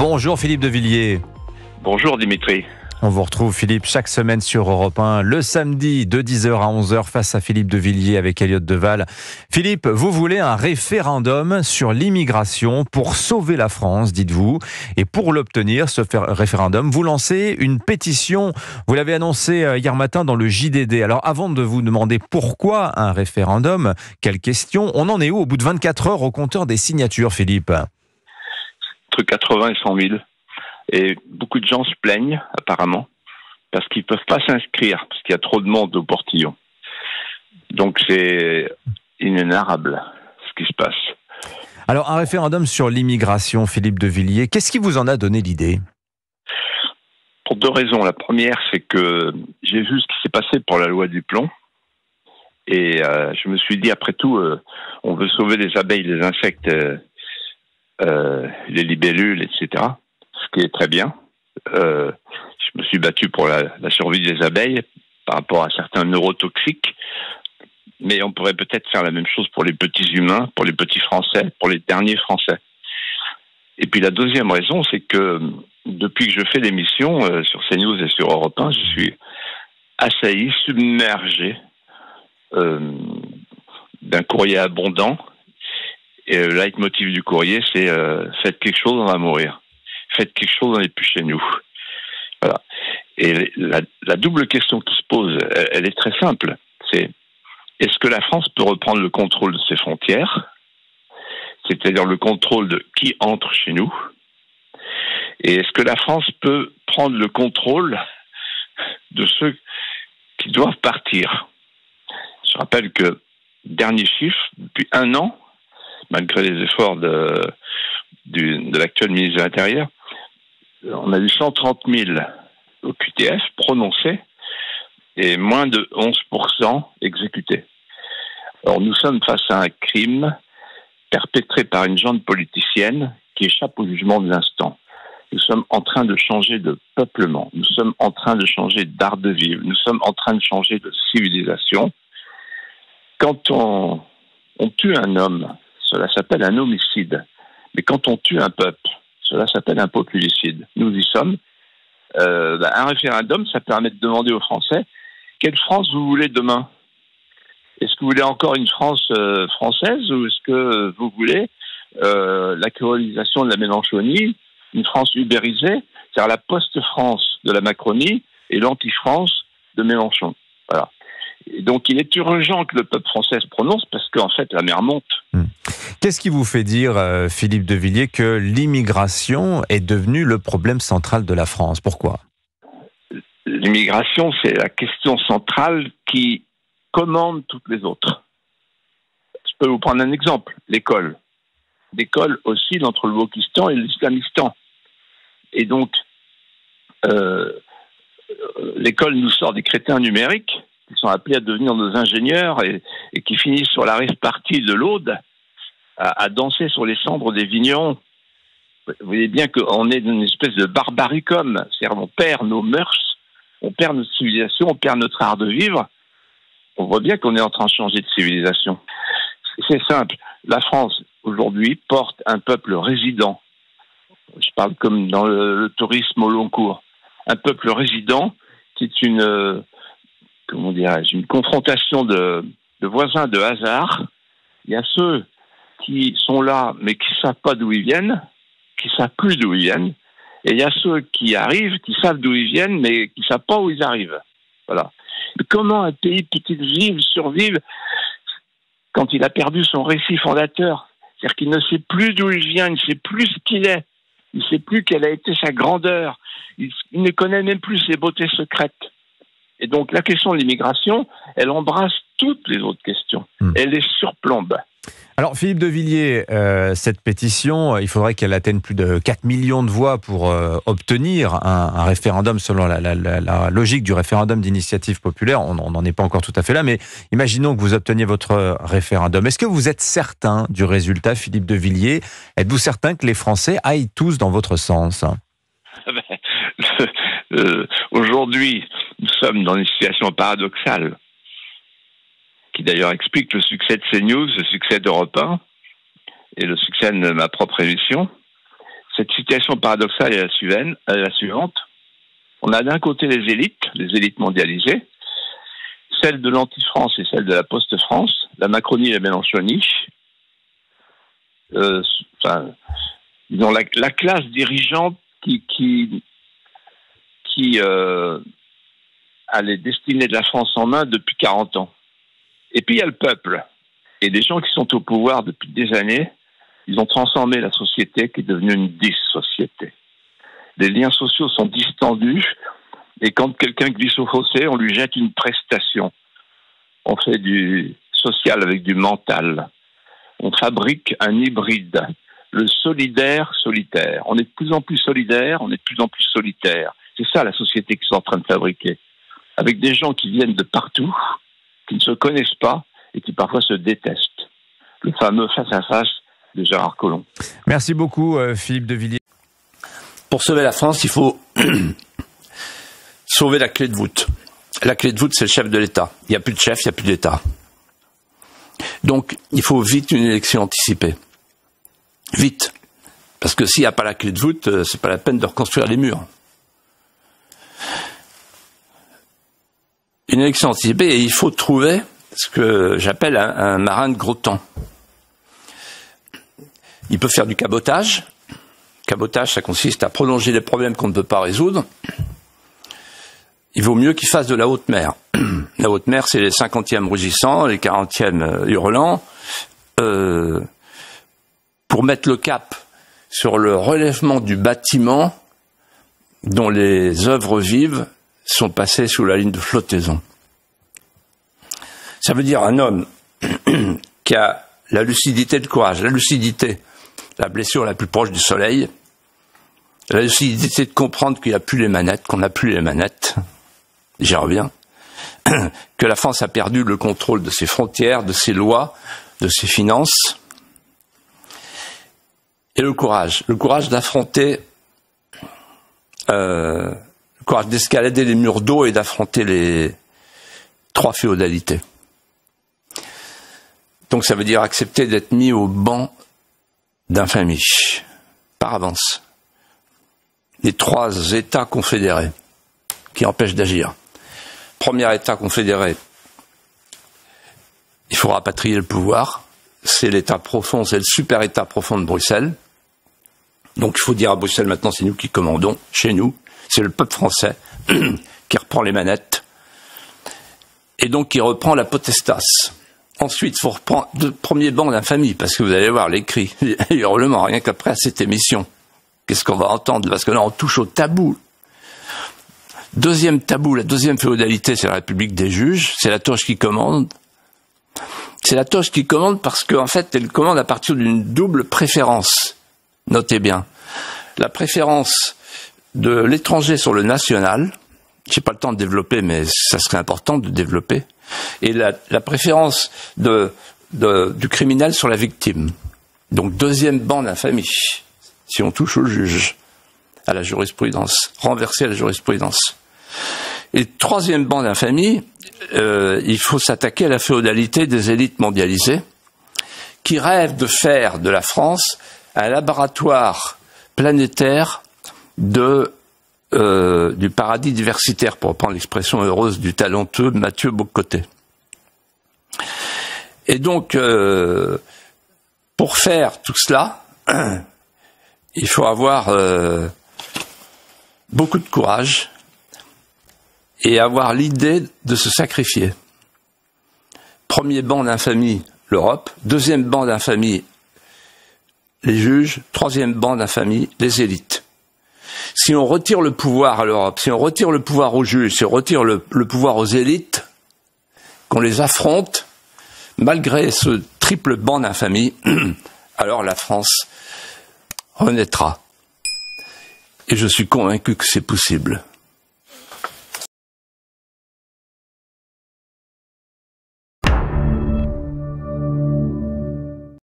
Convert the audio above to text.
Bonjour Philippe de Villiers. Bonjour Dimitri. On vous retrouve Philippe chaque semaine sur Europe 1, le samedi de 10h à 11h face à Philippe de Villiers avec Elliot Deval. Philippe, vous voulez un référendum sur l'immigration pour sauver la France, dites-vous. Et pour l'obtenir, ce référendum, vous lancez une pétition. Vous l'avez annoncé hier matin dans le JDD. Alors avant de vous demander pourquoi un référendum, quelle question, on en est où au bout de 24 heures au compteur des signatures, Philippe ? Entre 80 et 100 000. Et beaucoup de gens se plaignent, apparemment, parce qu'ils ne peuvent pas s'inscrire, parce qu'il y a trop de monde au portillon. Donc c'est inénarrable, ce qui se passe. Alors, un référendum sur l'immigration, Philippe de Villiers, qu'est-ce qui vous en a donné l'idée ? Pour deux raisons. La première, c'est que j'ai vu ce qui s'est passé pour la loi du plomb. Et je me suis dit, après tout, on veut sauver les abeilles, les insectes, les libellules, etc., ce qui est très bien. Je me suis battu pour la survie des abeilles par rapport à certains neurotoxiques, mais on pourrait peut-être faire la même chose pour les petits humains, pour les petits Français, pour les derniers Français. Et puis la deuxième raison, c'est que depuis que je fais l'émission sur CNews et sur Europe 1, je suis assailli, submergé d'un courrier abondant. Et le leitmotiv du courrier, c'est faites quelque chose, on va mourir. Faites quelque chose, on n'est plus chez nous. Voilà. Et la double question qui se pose, elle est très simple. C'est, est-ce que la France peut reprendre le contrôle de ses frontières, c'est-à-dire le contrôle de qui entre chez nous, et est-ce que la France peut prendre le contrôle de ceux qui doivent partir? Je rappelle que, dernier chiffre, depuis 1 an, malgré les efforts de l'actuel ministre de l'Intérieur, on a eu 130 000 au QTF prononcés et moins de 11% exécutés. Alors nous sommes face à un crime perpétré par une junte politicienne qui échappe au jugement de l'instant. Nous sommes en train de changer de peuplement, nous sommes en train de changer d'art de vivre, nous sommes en train de changer de civilisation. Quand on tue un homme, cela s'appelle un homicide. Mais quand on tue un peuple, cela s'appelle un populicide. Nous y sommes. Un référendum, ça permet de demander aux Français quelle France vous voulez demain. Est-ce que vous voulez encore une France française ou est-ce que vous voulez la créolisation de la Mélenchonie, une France ubérisée, c'est-à-dire la post-France de la Macronie et l'anti-France de Mélenchon. Voilà. Et donc il est urgent que le peuple français se prononce parce qu'en fait la mer monte. Qu'est-ce qui vous fait dire, Philippe de Villiers, que l'immigration est devenue le problème central de la France ? Pourquoi ? L'immigration, c'est la question centrale qui commande toutes les autres. Je peux vous prendre un exemple, l'école. L'école oscille entre le wokistan et l'islamistan. Et donc, l'école nous sort des crétins numériques qui sont appelés à devenir nos ingénieurs et qui finissent sur la rive partie de l'Aude à danser sur les cendres des vignerons. Vous voyez bien qu'on est dans une espèce de barbaricum. C'est-à-dire on perd nos mœurs, on perd notre civilisation, on perd notre art de vivre. On voit bien qu'on est en train de changer de civilisation. C'est simple. La France, aujourd'hui, porte un peuple résident. Je parle comme dans le tourisme au long cours. Un peuple résident qui est une confrontation de voisins de hasard. Il y a ceux qui sont là, mais qui ne savent pas d'où ils viennent, qui ne savent plus d'où ils viennent. Et il y a ceux qui arrivent, qui savent d'où ils viennent, mais qui ne savent pas où ils arrivent. Voilà. Mais comment un pays peut-il survivre quand il a perdu son récit fondateur? C'est-à-dire qu'il ne sait plus d'où il vient, il ne sait plus ce qu'il est, il ne sait plus quelle a été sa grandeur, il ne connaît même plus ses beautés secrètes. Et donc la question de l'immigration, elle embrasse toutes les autres questions. Elle les surplombe. Alors Philippe de Villiers, cette pétition, il faudrait qu'elle atteigne plus de 4 millions de voix pour obtenir un référendum selon la logique du référendum d'initiative populaire. On n'en est pas encore tout à fait là, mais imaginons que vous obteniez votre référendum. Est-ce que vous êtes certain du résultat, Philippe de Villiers ? Êtes-vous certain que les Français aillent tous dans votre sens ? Aujourd'hui, nous sommes dans une situation paradoxale qui d'ailleurs explique le succès de CNews, le succès d'Europe 1 et le succès de ma propre émission. Cette situation paradoxale est la suivante. On a d'un côté les élites mondialisées, celle de l'anti-France et celle de la post-France, la Macronie et la Mélenchonie. Disons la classe dirigeante qui a les destinées de la France en main depuis 40 ans. Et puis il y a le peuple. Et des gens qui sont au pouvoir depuis des années, ils ont transformé la société qui est devenue une dissociété. Les liens sociaux sont distendus et quand quelqu'un glisse au fossé, on lui jette une prestation. On fait du social avec du mental. On fabrique un hybride. Le solidaire solitaire. On est de plus en plus solidaire, on est de plus en plus solitaire. C'est ça la société qu'ils sont en train de fabriquer. Avec des gens qui viennent de partout, qui ne se connaissent pas et qui parfois se détestent. Le fameux face-à-face de Gérard Collomb. Merci beaucoup Philippe de Villiers. Pour sauver la France, il faut sauver la clé de voûte. La clé de voûte, c'est le chef de l'État. Il n'y a plus de chef, il n'y a plus d'État. Donc, il faut vite une élection anticipée. Vite. Parce que s'il n'y a pas la clé de voûte, c'est pas la peine de reconstruire les murs. Une élection anticipée, et il faut trouver ce que j'appelle un marin de gros temps. Il peut faire du cabotage. Cabotage, ça consiste à prolonger les problèmes qu'on ne peut pas résoudre. Il vaut mieux qu'il fasse de la haute mer. La haute mer, c'est les 50e rugissants, les 40e hurlants. Pour mettre le cap sur le relèvement du bâtiment dont les œuvres vives sont passées sous la ligne de flottaison. Ça veut dire un homme qui a la lucidité et le courage. La lucidité, la blessure la plus proche du soleil. La lucidité de comprendre qu'il n'y a plus les manettes, qu'on n'a plus les manettes. J'y reviens. Que la France a perdu le contrôle de ses frontières, de ses lois, de ses finances. Et le courage d'affronter, le courage d'escalader les murs d'eau et d'affronter les 3 féodalités. Donc ça veut dire accepter d'être mis au banc d'infamie, par avance. Les 3 États confédérés qui empêchent d'agir. Premier État confédéré, il faut rapatrier le pouvoir. C'est l'État profond, c'est le super État profond de Bruxelles. Donc il faut dire à Bruxelles maintenant, c'est nous qui commandons, chez nous. C'est le peuple français qui reprend les manettes. Et donc qui reprend la potestas. Ensuite, il faut reprendre le premier banc d'infamie, parce que vous allez voir les cris, les hurlements, rien qu'après cette émission. Qu'est-ce qu'on va entendre? Parce que là, on touche au tabou. Deuxième tabou, la deuxième féodalité, c'est la République des juges. C'est la toge qui commande. C'est la toge qui commande parce qu'en fait, elle commande à partir d'une double préférence. Notez bien. La préférence de l'étranger sur le national. J'ai pas le temps de développer, mais ça serait important de développer. Et la préférence du criminel sur la victime. Donc, deuxième banc d'infamie. Si on touche au juge, à la jurisprudence, renverser la jurisprudence. Et troisième banc d'infamie, il faut s'attaquer à la féodalité des élites mondialisées qui rêvent de faire de la France un laboratoire planétaire du paradis diversitaire, pour reprendre l'expression heureuse du talentueux Mathieu Bocoté. Et donc, pour faire tout cela, il faut avoir beaucoup de courage et avoir l'idée de se sacrifier. Premier banc d'infamie, l'Europe. Deuxième banc d'infamie, les juges. Troisième banc d'infamie, les élites. Si on retire le pouvoir à l'Europe, si on retire le pouvoir aux juges, si on retire le pouvoir aux élites, qu'on les affronte, malgré ce triple banc d'infamie, alors la France renaîtra. Et je suis convaincu que c'est possible.